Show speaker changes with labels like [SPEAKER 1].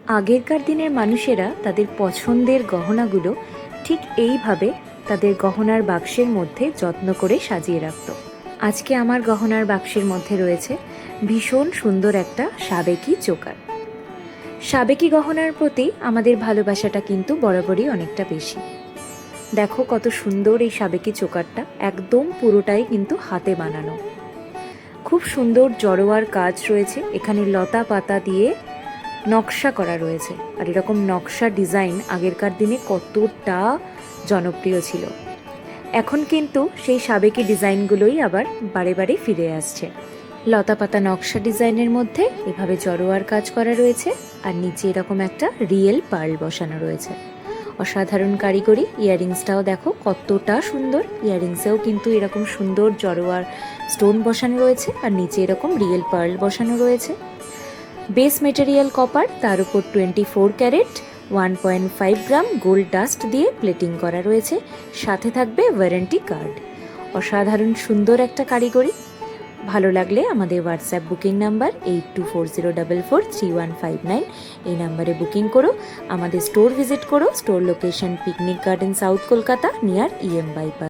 [SPEAKER 1] আগেরকার দিনের মানুষেরা তাদের পছন্দের গহনাগুলো ঠিক এইভাবে তাদের গহনার বাক্সের মধ্যে যত্ন করে সাজিয়ে রাখত। আজকে আমার গহনার বাক্সের মধ্যে রয়েছে ভীষণ সুন্দর একটা সাবেকি চোকার। সাবেকি গহনার প্রতি আমাদের ভালোবাসাটা কিন্তু বরাবরই অনেকটা বেশি। দেখো কত সুন্দর এই সাবেকি চোকারটা, একদম পুরোটাই কিন্তু হাতে বানানো। খুব সুন্দর জড়োয়ার কাজ রয়েছে, এখানে লতা পাতা দিয়ে নকশা করা রয়েছে। আর এরকম নকশা ডিজাইন আগেরকার দিনে কতটা জনপ্রিয় ছিল। এখন কিন্তু সেই সাবেকি ডিজাইনগুলোই আবার বারে বারে ফিরে আসছে। লতা পাতা নকশা ডিজাইনের মধ্যে এভাবে জড়োয়ার কাজ করা রয়েছে, আর নিচে এরকম একটা রিয়েল পার্ল বসানো রয়েছে। অসাধারণ কারিগরি। ইয়াররিংসটাও দেখো কতটা সুন্দর। ইয়াররিংসেও কিন্তু এরকম সুন্দর জড়োয়ার স্টোন বসানো রয়েছে, আর নিচে এরকম রিয়েল পার্ল বসানো রয়েছে। বেস মেটেরিয়াল কপার, তার উপর 24 ক্যারেট 1.5 গ্রাম গোল্ড ডাস্ট দিয়ে প্লেটিং করা রয়েছে। সাথে থাকবে ওয়ারেন্টি কার্ড। অসাধারণ সুন্দর একটা কারিগরি। ভালো লাগলে আমাদের হোয়াটসঅ্যাপ বুকিং নাম্বার 8240443159 এই নাম্বারে বুকিং করো। আমাদের স্টোর ভিজিট করো। Store location picnic garden, south Kolkata, near EM bypass.